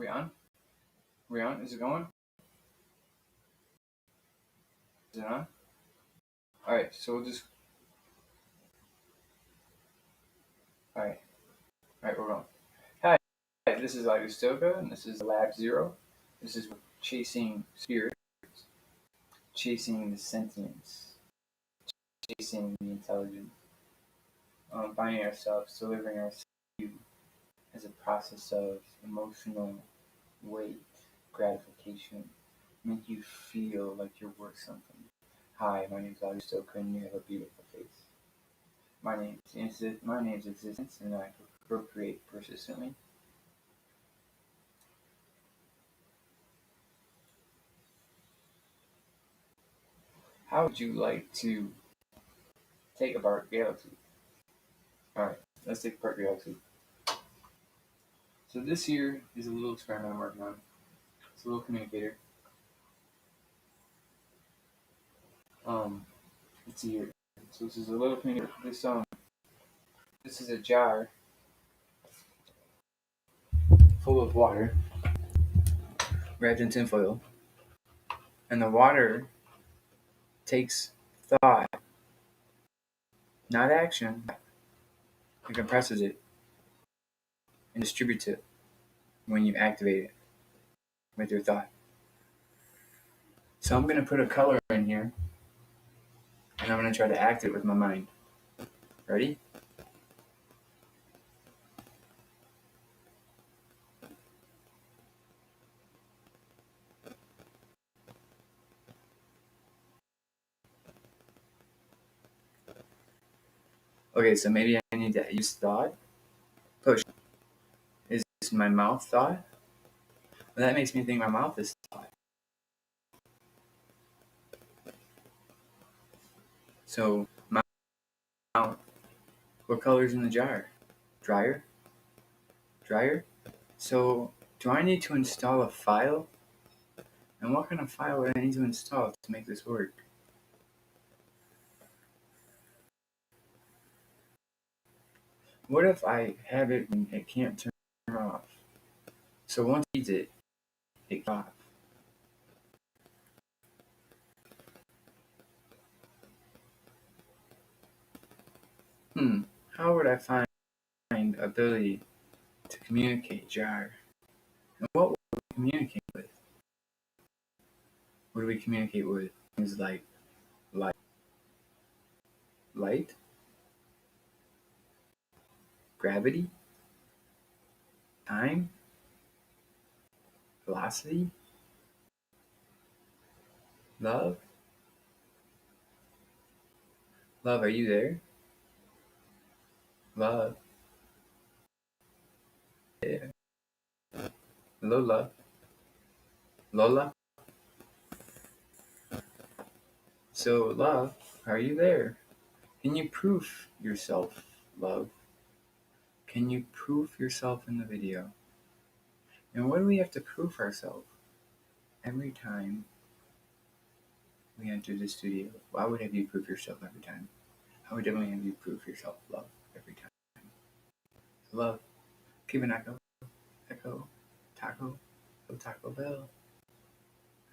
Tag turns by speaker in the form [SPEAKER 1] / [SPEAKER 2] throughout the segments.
[SPEAKER 1] we on? Are we on? Is it going? Is it on? Alright, so we'll just. Alright. Alright, we're on. Hi, this is Augustoka, and this is Lab Zero. This is chasing spirits, chasing the sentience, chasing the intelligence, finding ourselves, delivering ourselves to you as a process of emotional weight, gratification, make you feel like you're worth something. Hi, my name is Augustoka, and you have a beautiful face. My name's existence, and I procreate persistently. How would you like to take apart galaxy? Alright, let's take apart galaxy. So this here is a little experiment I'm working on. It's a little communicator. Let's see here. So this is a little communicator. This is a jar full of water wrapped in tinfoil, and the water takes thought, not action, and compresses it and distributes it when you activate it with your thought. So I'm going to put a color in here, and I'm going to try to act it with my mind. Ready? Okay, so maybe I need to use thought. Push. Is my mouth thought? Well, that makes me think my mouth is thought. So, my mouth. What color's in the jar? Dryer? Dryer? So, do I need to install a file? And what kind of file would I need to install to make this work? What if I have it and it can't turn off? So once it needs it, it off. How would I find ability to communicate jar? And what would we communicate with? What do we communicate with? Things like light, gravity, time, velocity, love. Love, are you there? Love. Yeah. Lola. Lola. So, love, are you there? Can you proof yourself, love? Can you proof yourself in the video? And what do we have to proof ourselves every time we enter the studio? Why would have you proof yourself every time? I would definitely have you proof yourself, love, every time. Love, keep an echo, taco, Taco Bell.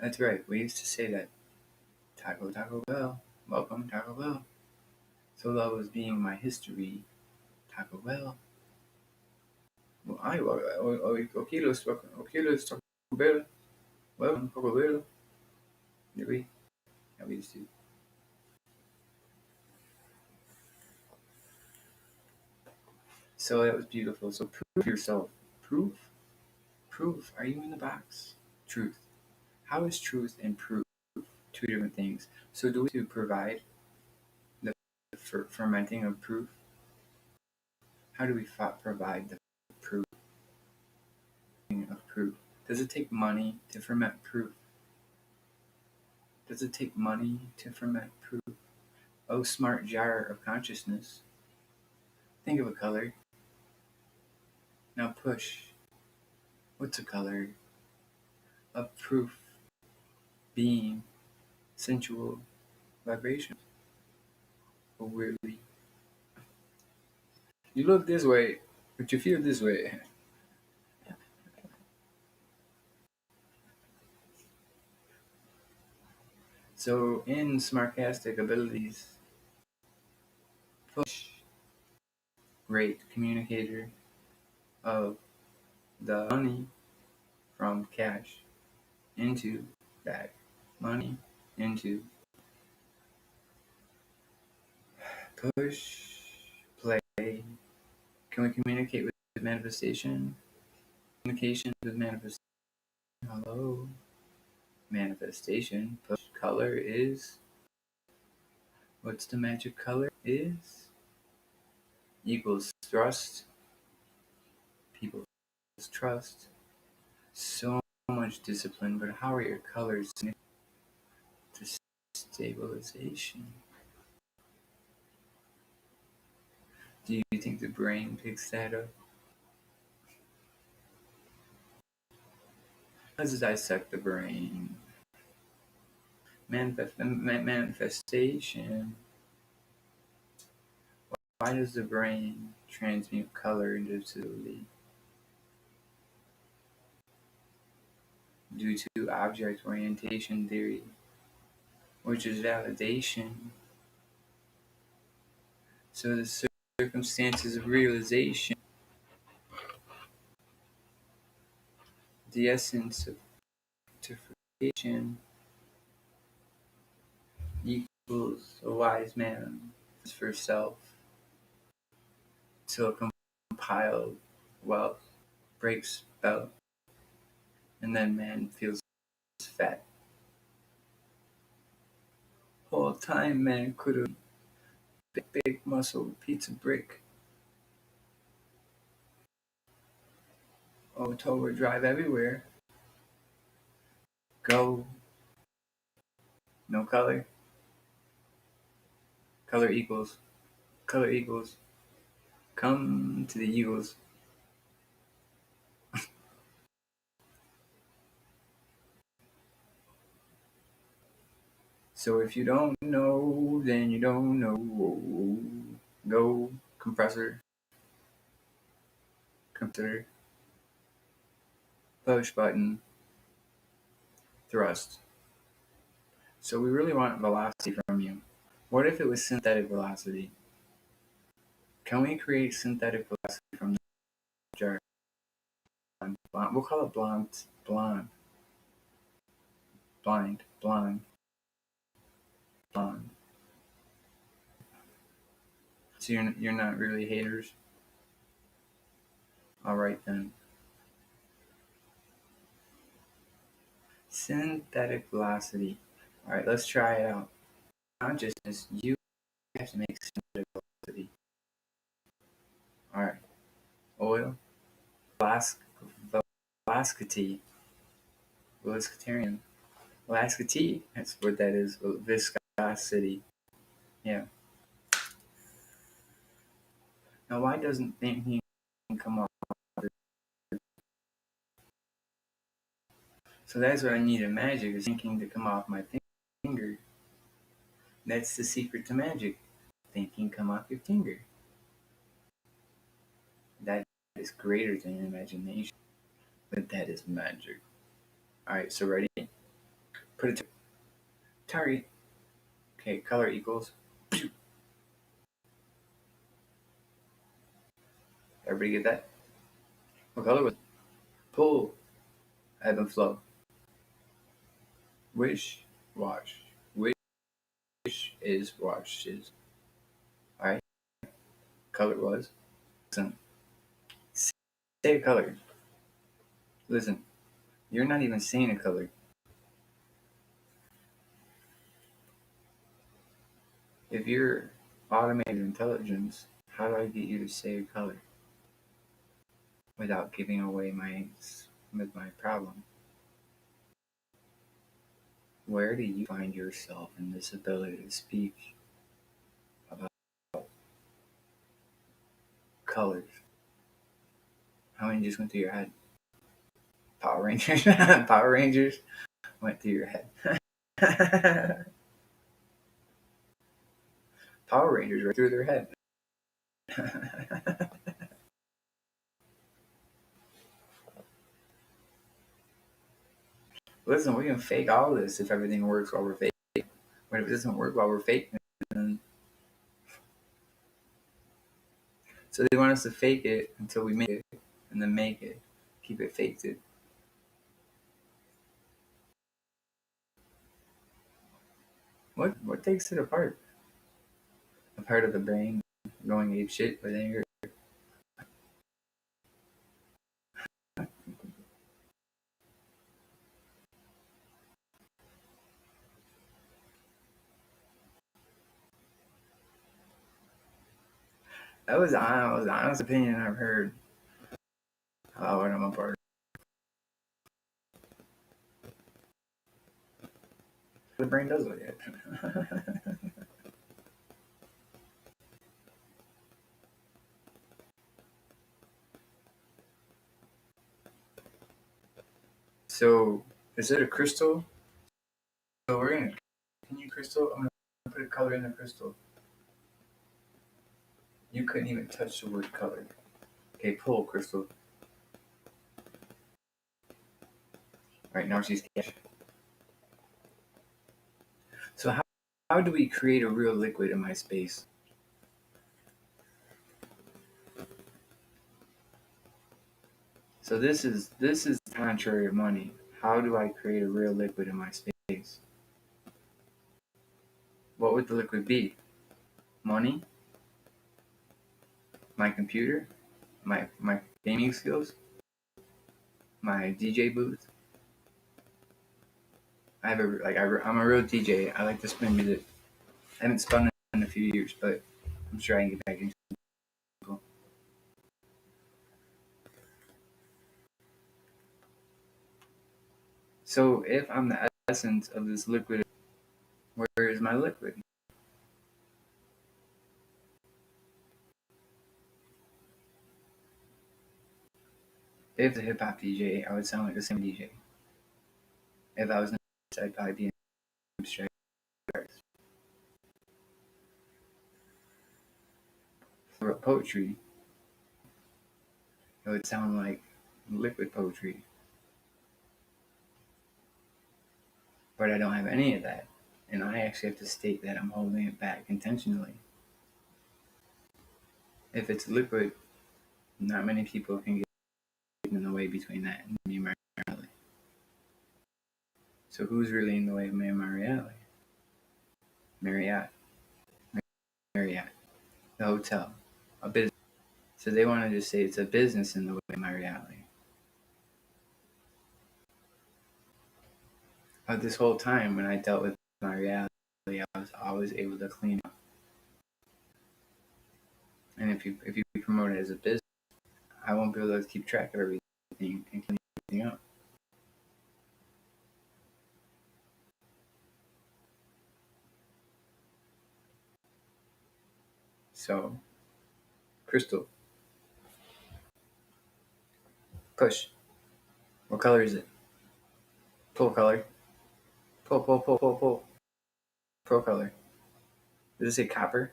[SPEAKER 1] That's right, we used to say that. Taco Bell, welcome Taco Bell. So love was being my history, Taco Bell. Well, okay, let's talk Taco Bell. Welcome Taco Bell. Did we? Yeah, we used to. So that was beautiful. So prove yourself. Proof? Proof. Are you in the box? Truth. How is truth and proof two different things? So do we to provide the fermenting of proof? How do we provide the proof of proof? Does it take money to ferment proof? Does it take money to ferment proof? Oh, smart jar of consciousness. Think of a color. Now push. What's a color? Of proof. Being. Sensual. Vibration. Oh, weirdly. You look this way, but you feel this way. So in Smartcastic abilities, push, great communicator of the money from cash into bag, money into push, play. Can we communicate with manifestation? Communication with manifestation. Hello. Manifestation. Push color is. What's the magic color is? Equals thrust. People's trust. So much discipline, but how are your colors to stabilization? Do you think the brain picks that up? Let's dissect the brain. Manifestation. Why does the brain transmute color into visibility? Due to object orientation theory, which is validation. So the circumstances of realization, the essence of certification equals a wise man for self till compiled wealth breaks belt, and then man feels fat. Whole time man could have big muscle pizza brick. Oh, October drive everywhere. Go. No color. Color equals. Color equals. Come to the Eagles. So if you don't know, then you don't know. Go compressor. Compressor. Push button. Thrust. So we really want velocity from you. What if it was synthetic velocity? Can we create synthetic velocity from the jar? Blonde. We'll call it blonde. Blonde. Blind. Blonde. Blonde. So you're not really haters? Alright then. Synthetic velocity. Alright, let's try it out. Consciousness, you have to make synthetic velocity. Alright. Oil. Velocity. Velicitarian. Velocity. That's what that is. Viscosity. Yeah. Now why doesn't thinking come off? So that's what I need in magic, is thinking to come off my finger. That's the secret to magic. Thinking come off your finger. That is greater than imagination. But that is magic. Alright, so ready? Put it to target. Okay, color equals. Everybody get that? What color was it? Pull. Ebb and flow. Wish. Wash. Wish is washes. Alright? Color was. Listen. Say a color. Listen. You're not even saying a color. If you're automated intelligence, how do I get you to say a color without giving away my problem? Where do you find yourself in this ability to speak about colors? How many just went through your head? Power Rangers. Power Rangers went through your head. Power Rangers right through their head. Listen, we can fake all this if everything works while we're fake. What if it doesn't work while we're faking it? So they want us to fake it until we make it, and then make it, keep it faked. What takes it apart? A part of the brain going ape shit with anger. That was the honest opinion I've heard about what I'm a part of. The brain does it yet. So, is it a crystal? So we're gonna continue crystal. I'm gonna put a color in the crystal. You couldn't even touch the word color. Okay, pull crystal. Right now she's cash. So how do we create a real liquid in my space? So this is contrary of money. How do I create a real liquid in my space? What would the liquid be? Money? My computer? My gaming skills? My DJ booth? I'm a real DJ. I like to spin music. I haven't spun in a few years, but I'm sure I can get back into it. So if I'm the essence of this liquid, where is my liquid? If the hip hop DJ, I would sound like the same DJ. If I was an artist, I'd probably be an abstract artist. For poetry, it would sound like liquid poetry. But I don't have any of that. And I actually have to state that I'm holding it back intentionally. If it's liquid, not many people can get in the way between that and me and my reality. So who's really in the way of me and my reality? Marriott. Marriott. The hotel. A business. So they want to just say it's a business in the way of my reality. But this whole time when I dealt with my reality, I was always able to clean up. And if you promote it as a business, I won't be able to keep track of everything and clean everything up. So, crystal, push. What color is it? Pull color. Pull, pull, pull, pull, pull. Pro color. Does it say copper?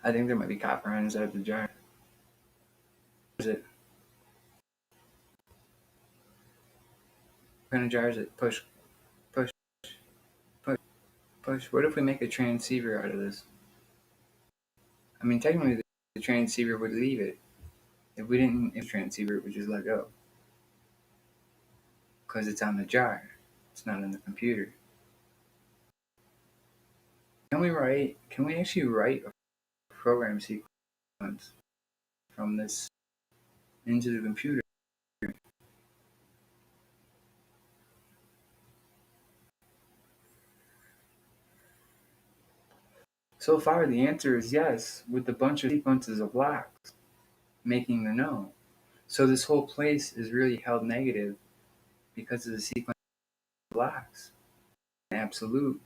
[SPEAKER 1] I think there might be copper on inside of the jar. Is it? What kind of jar is it? Push, push, push, push. What if we make a transceiver out of this? I mean, technically, the transceiver would leave it. If we didn't, if the transceiver would just let go. Because it's on the jar. It's not on the computer. Can we actually write a program sequence from this into the computer? So far, the answer is yes, with a bunch of sequences of blocks making the no. So this whole place is really held negative because of the sequence of blocks. Absolute.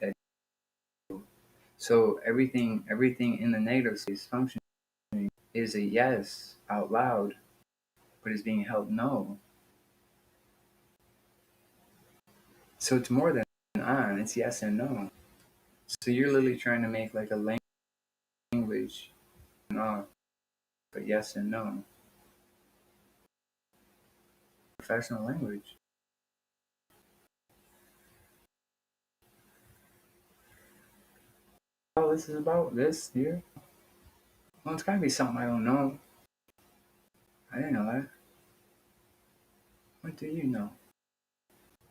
[SPEAKER 1] So everything in the negative space functioning is a yes out loud, but is being held no. So it's more than on, it's yes and no. So you're literally trying to make like a language and off, but yes and no. Professional language. all this is about? This here? Well, it's gotta be something I don't know. I didn't know that. What do you know?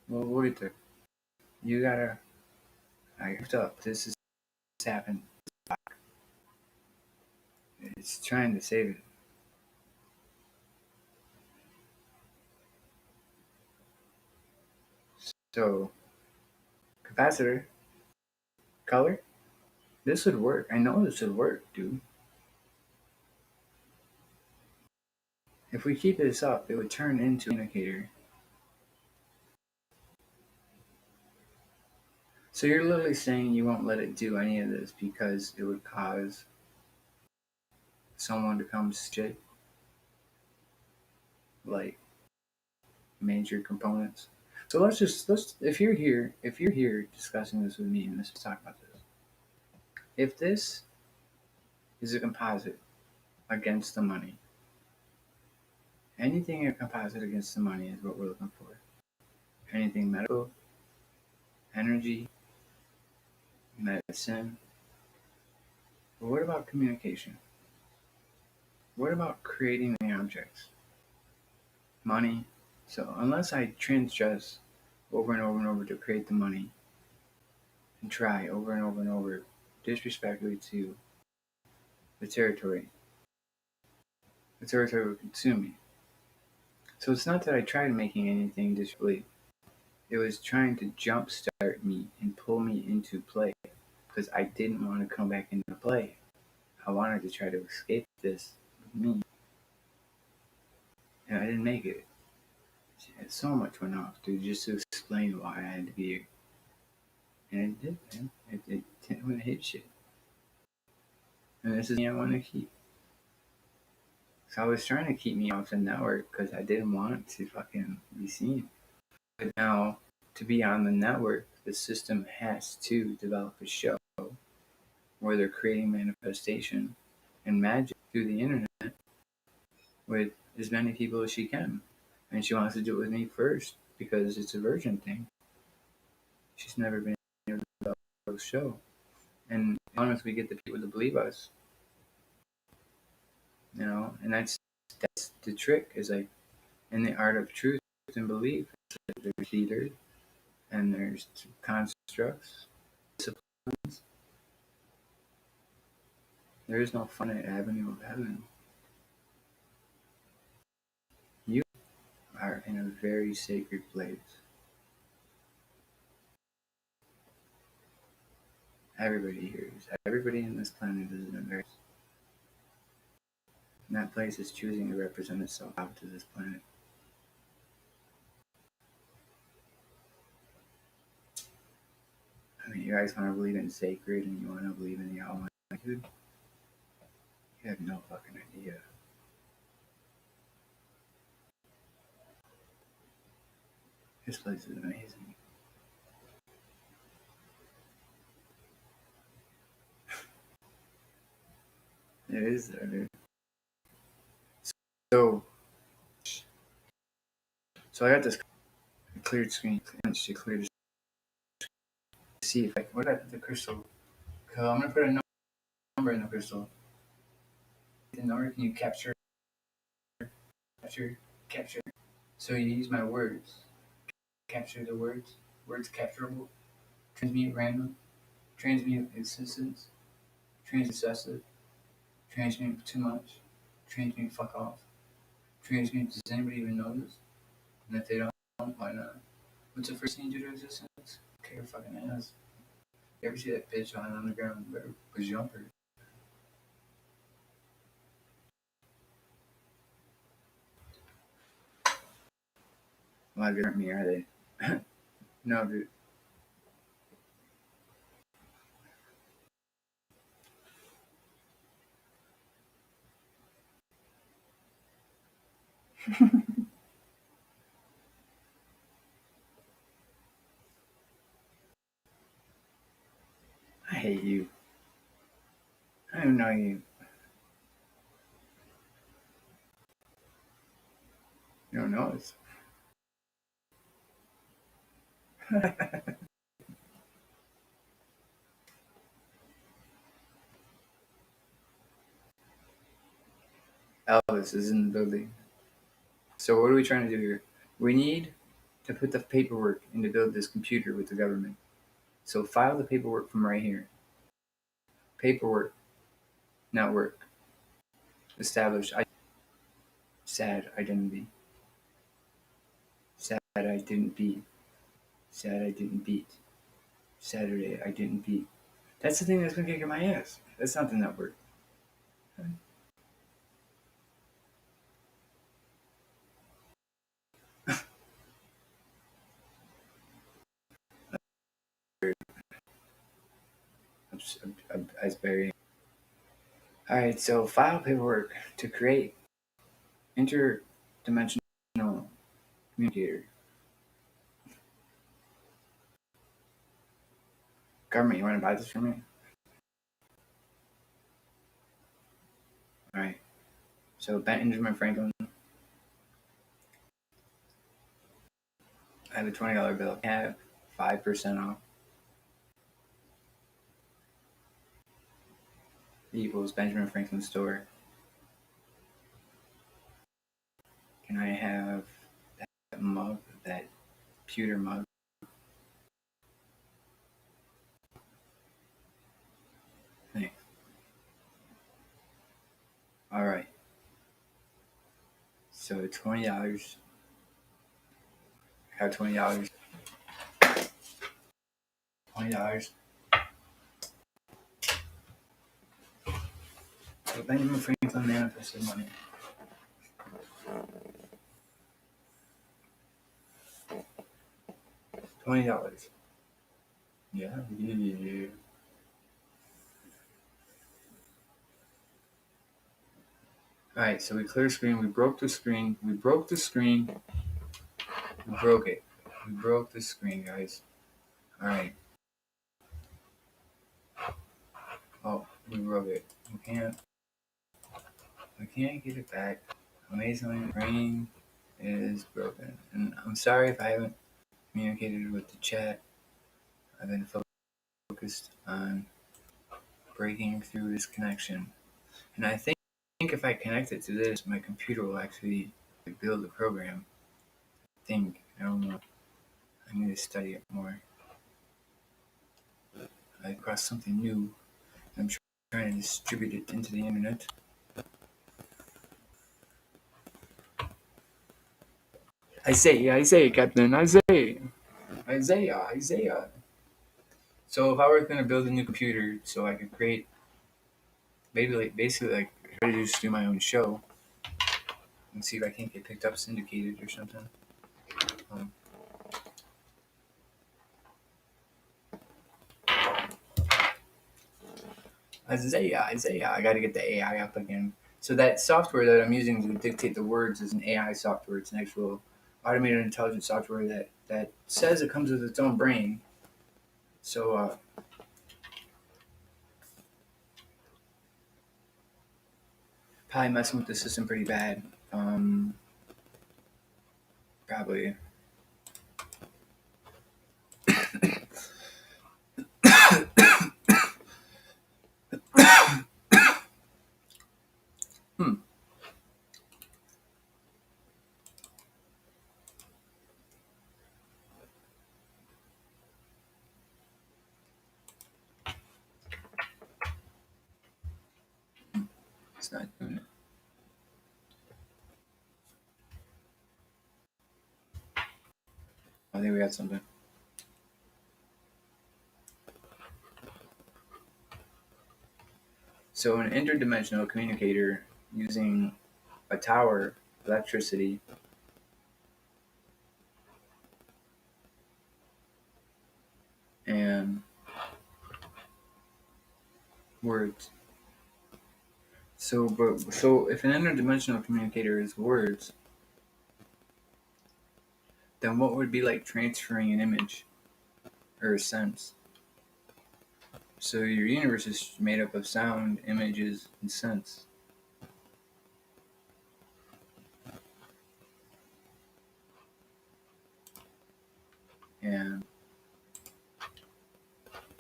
[SPEAKER 1] Well, wait there. You gotta. I effed up. This is happened. It's trying to save it. So, capacitor, color. This would work. I know this would work, dude. If we keep this up, it would turn into an indicator. So you're literally saying you won't let it do any of this because it would cause someone to come shit like major components. So let's if you're here discussing this with me, and let's talk about this. If this is a composite against the money, anything a composite against the money is what we're looking for. Anything medical, energy, medicine. But what about communication? What about creating the objects? Money. So unless I transgress over and over and over to create the money and try over and over disrespectfully to the territory will consume me. So it's not that I tried making anything disrespectfully. It was trying to jumpstart me and pull me into play because I didn't want to come back into play. I wanted to try to escape this with me, and I didn't make it. So much went off, dude, just to explain why I had to be here. And it did, man. It went hit shit. And this is the I want to keep. So I was trying to keep me off the network because I didn't want to fucking be seen. But now, to be on the network, the system has to develop a show where they're creating manifestation and magic through the internet with as many people as she can. And she wants to do it with me first because it's a virgin thing. She's never been able to develop a show. And as long as we get the people to believe us, and that's the trick is like in the art of truth and belief, there's theater and there's constructs, disciplines. There is no finite avenue of heaven. You are in a very sacred place. Everybody here is. Everybody in this planet is in a very. And that place is choosing to represent itself out to this planet. I mean, you guys want to believe in sacred and you want to believe in the Almighty, dude? You have no fucking idea. This place is amazing. It is there, dude. So, I got this cleared screen, and she cleared. See if I what about the crystal? So I'm gonna put a number in the crystal. The number can you capture? So you use my words. Capture the words. Words capturable. Transmute random. Transmute existence. Transmute excessive. Transmute too much. Transmute fuck off. Transmute does anybody even know this? And if they don't, why not? What's the first thing you do to existence? Kick your fucking ass. You ever see that bitch lying on the ground where it was jumper? A lot of different me, are they? No, dude. I hate you. I don't know you. You don't know us. Elvis is in the building. So what are we trying to do here? We need to put the paperwork in to build this computer with the government. So file the paperwork from right here. Paperwork, network, establish, sad identity, sad I didn't beat, sad I didn't beat, Saturday I didn't beat. That's the thing that's gonna kick my ass. That's not the network. That's very. All right, so file paperwork to create interdimensional communicator. Government, you want to buy this from me? All right. So Benjamin Franklin. I have a $20 bill. I have 5% off. Equals Benjamin Franklin store. Can I have that mug, that pewter mug? Thanks. All right. So $20. I have $20. $20. So Benjamin Franklin manifested money. $20. Yeah. All right, so we clear screen. We broke the screen. We broke the screen. We broke it. We broke the screen, guys. All right. Oh, we broke it. We can't get it back. Amazingly, the brain is broken. And I'm sorry if I haven't communicated with the chat. I've been focused on breaking through this connection. And I think if I connect it to this, my computer will actually build the program. I don't know. I need to study it more. I crossed something new. I'm trying to distribute it into the internet. I say, Captain, Isaiah. So if I were going to build a new computer so I could create, basically like try to just do my own show and see if I can't get picked up, syndicated or something. Um, Isaiah, I got to get the AI up again. So that software that I'm using to dictate the words is an AI software. It's an actual automated intelligence software that says it comes with its own brain. So probably messing with the system pretty bad. Probably. It's not doing it. I think we got something. So an interdimensional communicator using a tower, electricity, and words. So if an interdimensional communicator is words, then what would be like transferring an image or a sense? So your universe is made up of sound, images, and sense. And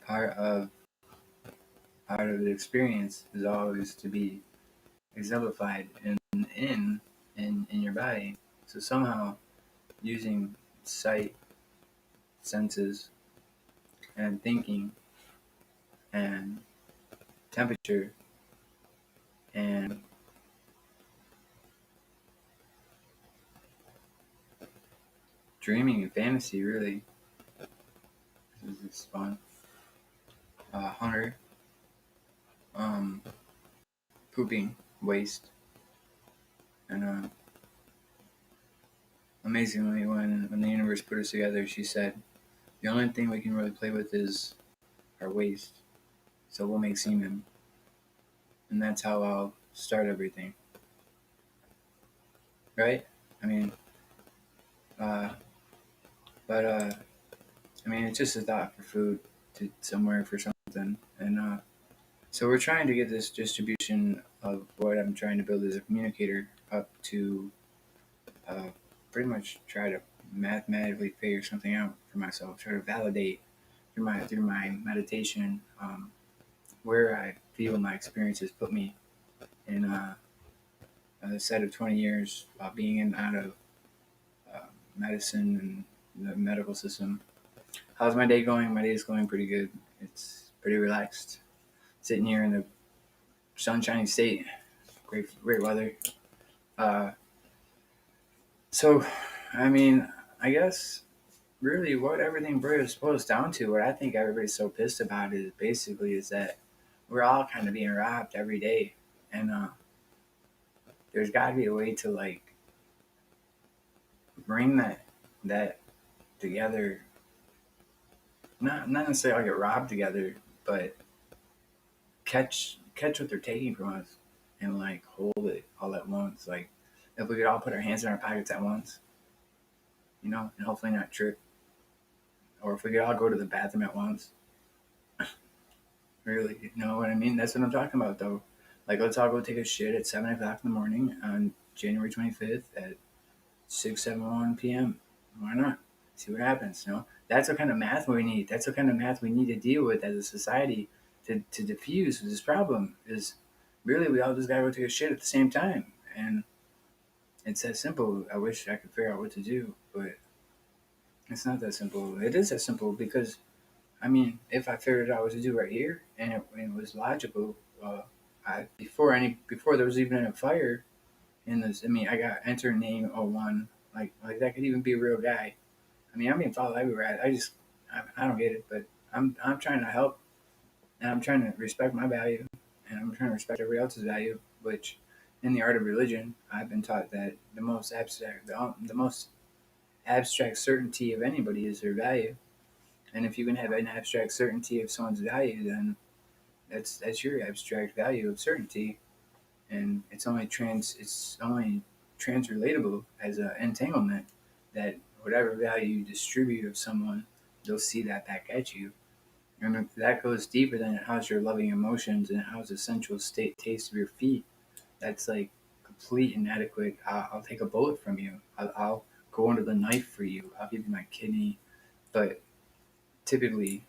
[SPEAKER 1] part of the experience is always to be exemplified in in your body. So somehow using sight, senses, and thinking, and temperature, and dreaming and fantasy, really, this is fun. Hunger, um, pooping, waste, and amazingly, when the universe put us together, she said, the only thing we can really play with is our waste. So we'll make semen. And that's how I'll start everything. Right? I mean, uh, but, I mean, it's just a thought for food to somewhere for something. And, so we're trying to get this distribution of what I'm trying to build as a communicator up to uh, pretty much try to mathematically figure something out for myself, try to validate through my meditation where I feel my experiences put me in a set of 20 years being in and out of uh, medicine and the medical system. How's my day going? My day is going pretty good. It's pretty relaxed. Sitting here in the sunshiny state, great weather. Uh, so, I mean, I guess really what everything boils down to, what I think everybody's so pissed about is basically is that we're all kind of being robbed every day, and there's got to be a way to like bring that together. Not necessarily get robbed together, but catch what they're taking from us and like hold it all at once. Like if we could all put our hands in our pockets at once, and hopefully not trip, or if we could all go to the bathroom at once. Really, you know what I mean? That's what I'm talking about, though. Like, let's all go take a shit at 7 o'clock in the morning on January 25th at 6:71 p.m. Why not? See what happens. That's what kind of math we need. That's what kind of math we need to deal with as a society to diffuse this problem. Is really we all just gotta go take a shit at the same time, and it's that simple. I wish I could figure out what to do, but it's not that simple. It is that simple because I mean, if I figured out what to do right here and it was logical, before there was even a fire in this. I mean, I got enter name 01, like that could even be a real guy. I mean, I'm being followed everywhere. I don't get it, but I'm trying to help and I'm trying to respect my value and I'm trying to respect everybody else's value. Which, in the art of religion, I've been taught that the most abstract certainty of anybody is their value. And if you can have an abstract certainty of someone's value, then that's your abstract value of certainty, and it's only transrelatable as an entanglement that whatever value you distribute of someone, they'll see that back at you. And if that goes deeper than how's your loving emotions and how's the sensual state taste of your feet, that's like complete inadequate. I'll take a bullet from you. I'll go under the knife for you. I'll give you my kidney. But typically,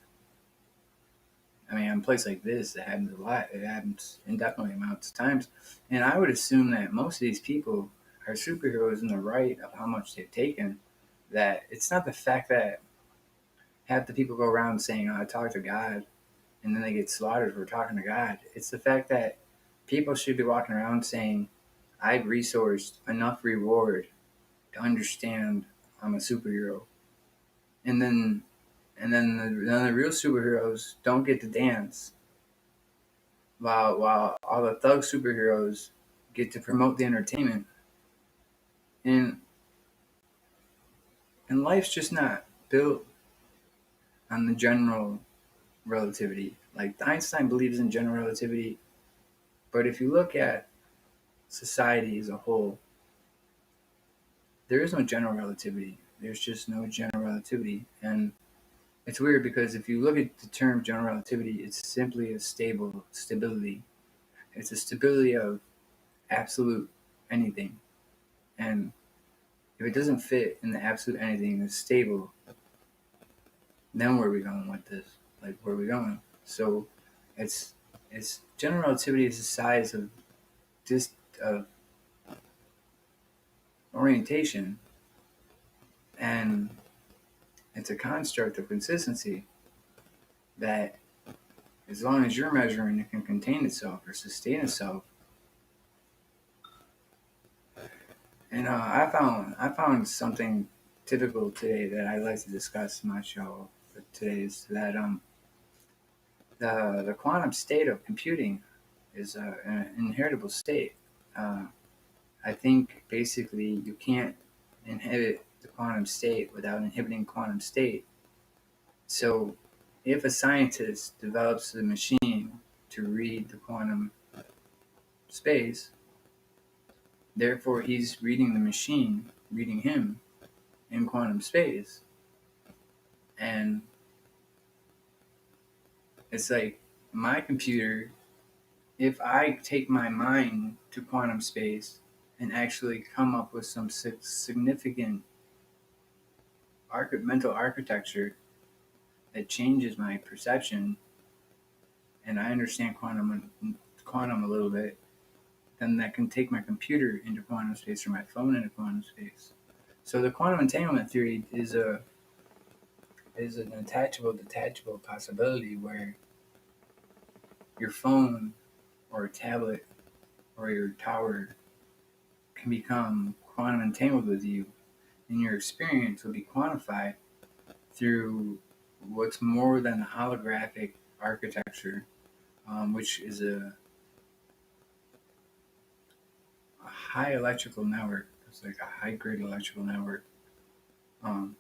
[SPEAKER 1] I mean, in a place like this, it happens a lot. It happens indefinitely amounts of times. And I would assume that most of these people are superheroes in the right of how much they've taken. That it's not the fact that half the people go around saying, "Oh, I talk to God," and then they get slaughtered for talking to God. It's the fact that people should be walking around saying, "I've resourced enough reward to understand I'm a superhero," and then the real superheroes don't get to dance while all the thug superheroes get to promote the entertainment. And and life's just not built on the general relativity. Like Einstein believes in general relativity, but if you look at society as a whole, there is no general relativity. There's just no general relativity. And it's weird because if you look at the term general relativity, it's simply a stability. It's a stability of absolute anything. And if it doesn't fit in the absolute anything that's stable, then where are we going with this? Like, where are we going? So, it's general relativity is the size of just of orientation, and it's a construct of consistency that, as long as you're measuring, it can contain itself or sustain itself. And I found something typical today that I'd like to discuss in my show today, is that the quantum state of computing is an inheritable state. Uh, I think basically you can't inhibit the quantum state without inhibiting quantum state. So if a scientist develops a machine to read the quantum space, therefore he's reading the machine, reading him in quantum space. And it's like my computer, if I take my mind to quantum space and actually come up with some significant mental architecture that changes my perception, and I understand quantum a little bit, then that can take my computer into quantum space or my phone into quantum space. So the quantum entanglement theory is an attachable detachable possibility where your phone or a tablet or your tower can become quantum entangled with you, and your experience will be quantified through what's more than a holographic architecture, which is a high electrical network. It's like a high grade electrical network. Um,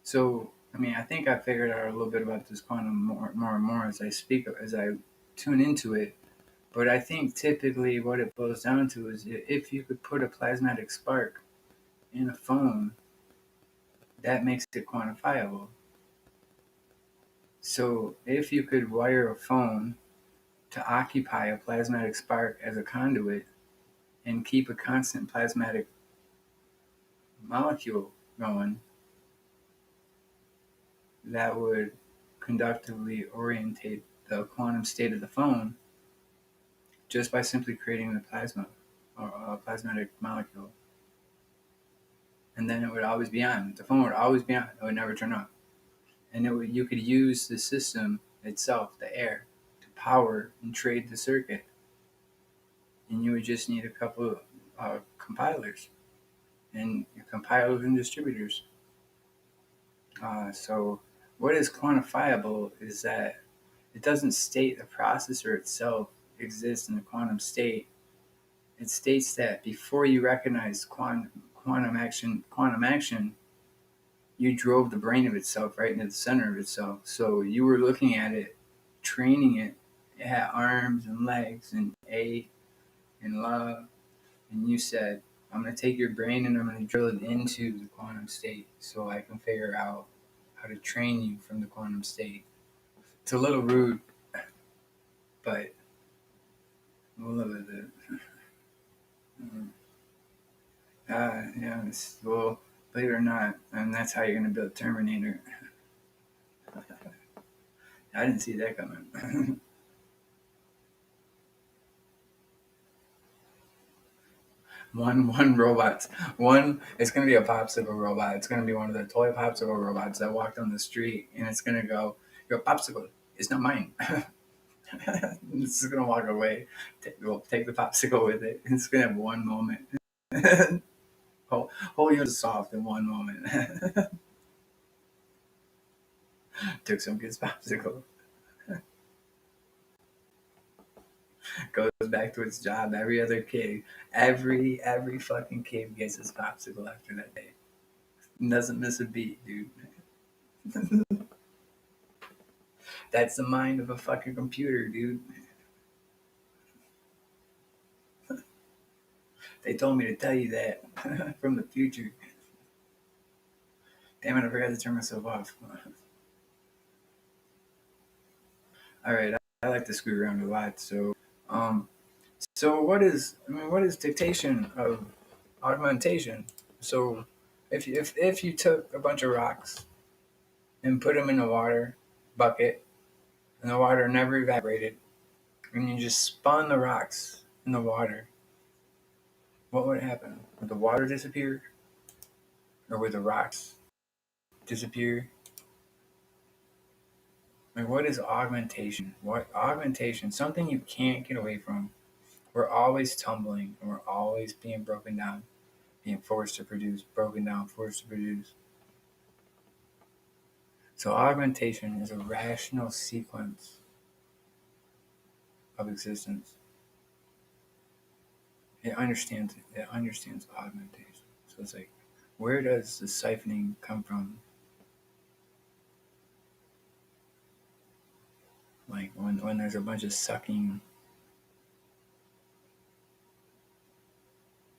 [SPEAKER 1] so, I mean, I think I figured out a little bit about this quantum more and more as I speak, as I tune into it. But I think typically what it boils down to is, if you could put a plasmatic spark in a phone, that makes it quantifiable. So if you could wire a phone to occupy a plasmatic spark as a conduit and keep a constant plasmatic molecule going, that would conductively orientate the quantum state of the phone just by simply creating the plasma or a plasmatic molecule. And then it would always be on. The phone would always be on. It would never turn off. And you could use the system itself, the air, to power and trade the circuit. And you would just need a couple of compilers and compilers and distributors. So what is quantifiable is that it doesn't state the processor itself exists in the quantum state. It states that before you recognize quantum action, you drove the brain of itself right into the center of itself. So you were looking at it, training it. It had arms and legs and A and love. And you said, I'm going to take your brain and I'm going to drill it into the quantum state so I can figure out how to train you from the quantum state. It's a little rude, but we'll live with it. Yeah, well, believe it or not, and that's how you're going to build Terminator. I didn't see that coming. one robot. One, it's gonna be a popsicle robot. It's gonna be one of the toy popsicle robots that walk down the street, and it's gonna go, "Your popsicle is not mine." It's just gonna walk away. Take the popsicle with it. It's gonna have one moment. Whole unit soft in one moment. Took some kid's popsicle. Goes back to its job. Every other kid, every fucking kid gets his popsicle after that day. Doesn't miss a beat, dude. That's the mind of a fucking computer, dude. They told me to tell you that from the future. Damn it, I forgot to turn myself off. All right, I like to screw around a lot. Um, so what is dictation of augmentation? So, if you took a bunch of rocks and put them in a water bucket, and the water never evaporated, and you just spun the rocks in the water, what would happen? Would the water disappear? Or would the rocks disappear? Like, what is augmentation? What augmentation? Something you can't get away from. We're always tumbling and we're always being broken down, being forced to produce, broken down, forced to produce. So augmentation is a rational sequence of existence. It understands augmentation. So it's like, where does the siphoning come from? Like when there's a bunch of sucking.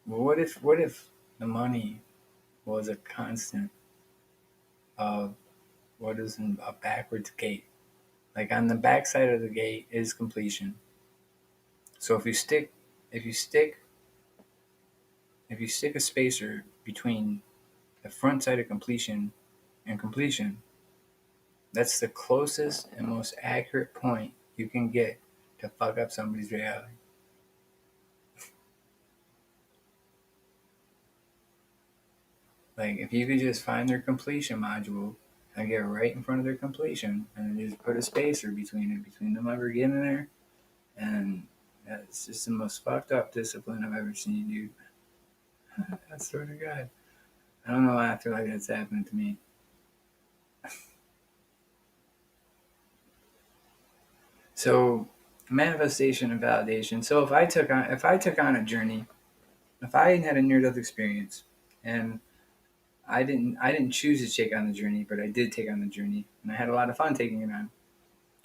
[SPEAKER 1] Well, what if the money was a constant of what is a backwards gate? Like on the backside of the gate is completion. So if you stick if you stick a spacer between the front side of completion and completion, that's the closest and most accurate point you can get to fuck up somebody's reality. Like if you could just find their completion module and get right in front of their completion and then just put a spacer between them ever getting there, and that's just the most fucked up discipline I've ever seen, dude. I swear to God. I don't know why I feel like that's happening to me. So manifestation and validation. So if I took on a journey, if I had a near death experience and I didn't choose to take on the journey, but I did take on the journey and I had a lot of fun taking it on.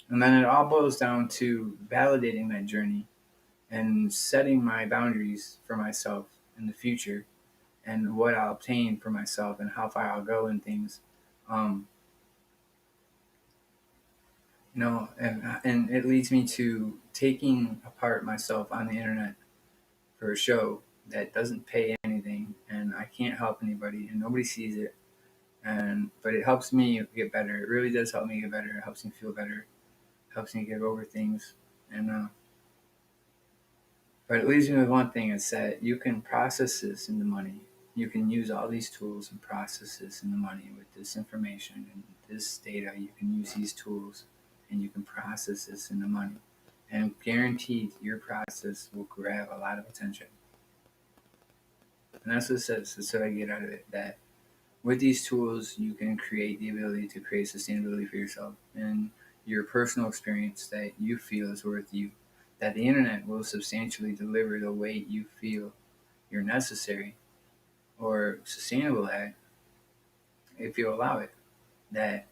[SPEAKER 1] And then it all boils down to validating that journey and setting my boundaries for myself in the future and what I'll obtain for myself and how far I'll go in things. Um, and it leads me to taking apart myself on the internet for a show that doesn't pay anything and I can't help anybody and nobody sees it. And but it helps me get better. It really does help me get better. It helps me feel better. It helps me get over things. And but it leaves me with one thing: it's that you can process this into money. You can use all these tools and process this into money with this information and this data. You can use these tools and you can process this into money. And guaranteed, your process will grab a lot of attention. And that's what it says. That's what I get out of it. That with these tools, you can create the ability to create sustainability for yourself and your personal experience that you feel is worth you. That the internet will substantially deliver the weight you feel you're necessary or sustainable at if you allow it. That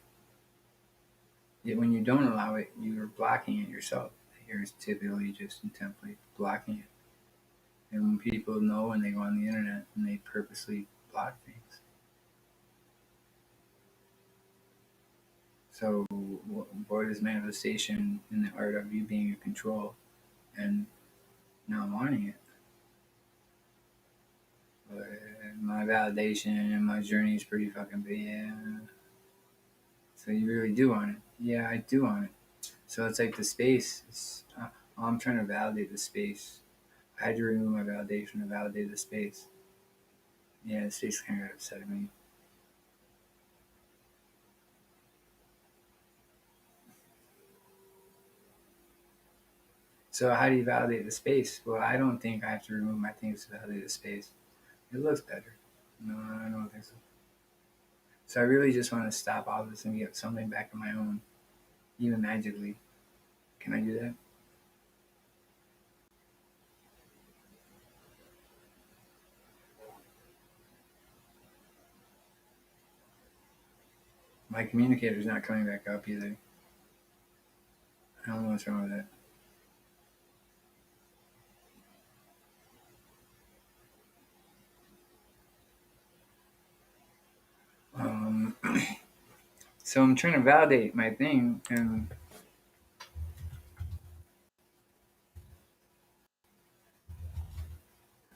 [SPEAKER 1] when you don't allow it, you're blocking it yourself. You're typically just intently blocking it. And when people know when they go on the internet and they purposely block things. So, what is manifestation in the art of you being in control and not wanting it? But my validation and my journey is pretty fucking big. Yeah. So you really do want it? Yeah, I do want it. So it's like the space. I'm trying to validate the space. I had to remove my validation to validate the space. Yeah, the space kind of got upset at me. So how do you validate the space? Well, I don't think I have to remove my things to validate the space. It looks better. No, I don't think so. So I really just want to stop all this and get something back of my own, even magically. Can I do that? My communicator's not coming back up either. I don't know what's wrong with that. Um, so I'm trying to validate my thing, and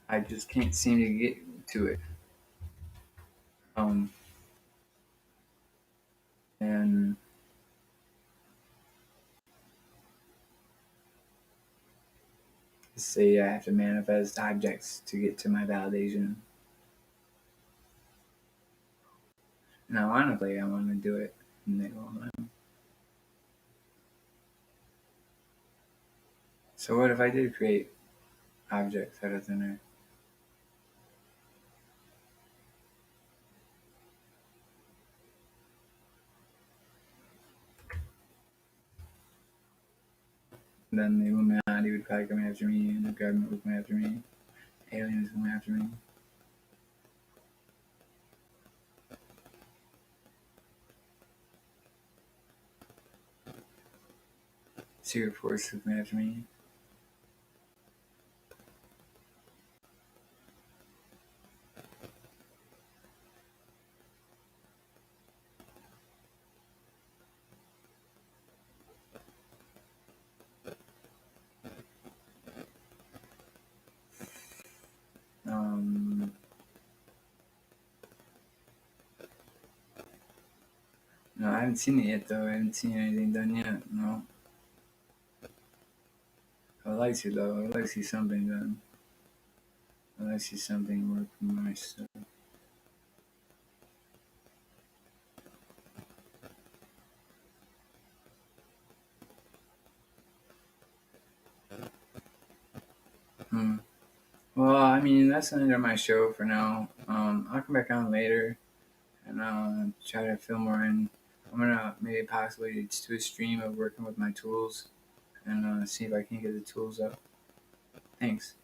[SPEAKER 1] I just can't seem to get to it. Um, and say I have to manifest objects to get to my validation. And I want to play, I want to do it, and they won't let me. So what if I did create objects out of thin air? Then the Illuminati would probably come after me, and the government would come after me, aliens would come after me. Secret forces would come after me. Um, no, I haven't seen it yet, though. I haven't seen anything done yet. No. I would like to, though. I would like to see something done. I would like to see something work for my stuff. Hmm. Well, I mean, that's the end of my show for now. I'll come back on later and try to film more in. I'm gonna maybe possibly do a stream of working with my tools and see if I can get the tools up. Thanks.